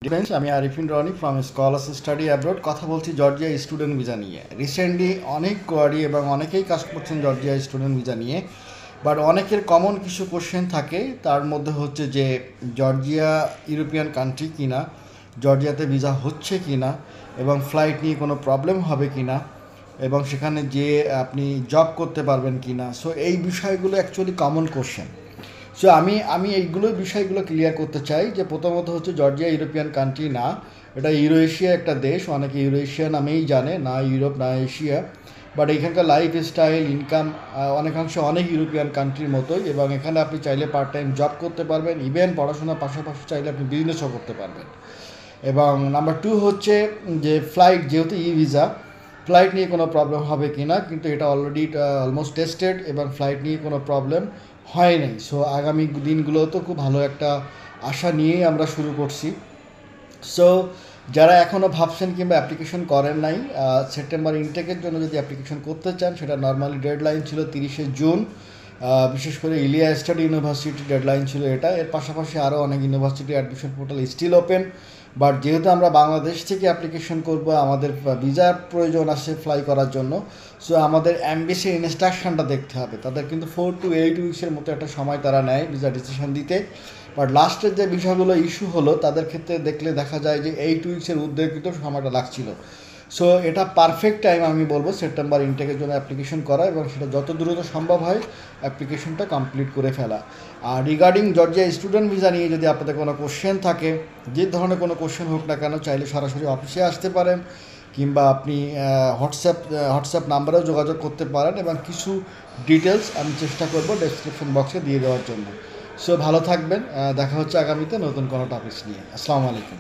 Friends, আমি Arifin Roni from scholars study abroad কথা বলছি জর্জিয়া স্টুডেন্ট ভিসা নিয়ে। রিসেন্টলি অনেক কোয়ারি এবং অনেকেই কাজ করছেন জর্জিয়া স্টুডেন্ট ভিসা নিয়ে, বাট অনেকের কমন কিছু কোশ্চেন থাকে। তার মধ্যে হচ্ছে যে জর্জিয়া ইউরোপিয়ান কান্ট্রি কিনা, জর্জিয়াতে ভিসা হচ্ছে কিনা, এবং ফ্লাইট নিয়ে কোনো প্রবলেম হবে কিনা, এবং সেখানে যে আপনি জব করতে পারবেন কিনা। সো এই বিষয়গুলো অ্যাকচুয়ালি কমন কোশ্চেন। সো আমি এইগুলো বিষয়গুলো ক্লিয়ার করতে চাই যে প্রথমত হচ্ছে জর্জিয়া ইউরোপিয়ান কান্ট্রি না, এটা ইউরো এশিয়া একটা দেশ। অনেকে ইউরো এশিয়া নামেই জানে, না ইউরোপ না এশিয়া। বাট এখানকার লাইফ স্টাইল, ইনকাম অনেকাংশে অনেক ইউরোপিয়ান কান্ট্রির মতোই, এবং এখানে আপনি চাইলে পার্ট টাইম জব করতে পারবেন, ইভেন পড়াশোনার পাশাপাশি চাইলে আপনি বিজনেসও করতে পারবেন। এবং নাম্বার 2 হচ্ছে যে ফ্লাইট, যেহেতু ই ভিসা, ফ্লাইট নিয়ে কোনো প্রবলেম হবে কি না, কিন্তু এটা অলরেডি অলমোস্ট টেস্টেড এবং ফ্লাইট নিয়ে কোনো প্রবলেম হয় নাই। সো আগামী দিনগুলোতেও খুব ভালো একটা আশা নিয়েই আমরা শুরু করছি। সো যারা এখনও ভাবছেন কিংবা অ্যাপ্লিকেশন করেন নাই, সেপ্টেম্বর ইনটেকের জন্য যদি অ্যাপ্লিকেশন করতে চান, সেটা নর্মালি ডেডলাইন ছিল 30শে জুন। বিশেষ করে ইলিয়া স্টাডি ইউনিভার্সিটি ডেডলাইন ছিল এটা। এর পাশাপাশি আরও অনেক university admission portal still open. But যেহেতু আমরা বাংলাদেশ থেকে অ্যাপ্লিকেশন করব, আমাদের ভিসার প্রয়োজন আছে ফ্লাই করার জন্য। সো আমাদের অ্যাম্বাসির ইনস্ট্রাকশনটা দেখতে হবে। তাদের কিন্তু 4 to 8 উইক্সের মতো একটা সময় তারা নেয় ভিসা ডিসিশন দিতে। বাট লাস্টের যে বিষয়গুলো ইস্যু হলো, তাদের ক্ষেত্রে দেখলে দেখা যায় যে 8 উইক্সের ঊর্ধ্বে কিন্তু সময়টা লাগছিল। সো এটা পারফেক্ট টাইম আমি বলবো সেপ্টেম্বর ইনটেকের জন্য অ্যাপ্লিকেশন করা, এবং সেটা যত দ্রুত সম্ভব হয় অ্যাপ্লিকেশনটা কমপ্লিট করে ফেলা। আর রিগার্ডিং জর্জিয়া স্টুডেন্ট ভিসা নিয়ে যদি আপনাদের কোনো কোশ্চেন থাকে, যে ধরনের কোনো কোশ্চেন হোক না কেন, চাইলে সরাসরি অফিসে আসতে পারেন, কিংবা আপনি হোয়াটসঅ্যাপ নাম্বারেও যোগাযোগ করতে পারেন, এবং কিছু ডিটেলস আমি চেষ্টা করব ডেসক্রিপশন বক্সে দিয়ে দেওয়ার জন্য। সো ভালো থাকবেন, দেখা হচ্ছে আগামীতে নতুন কোনো টপিকস নিয়ে। আসসালামু আলাইকুম।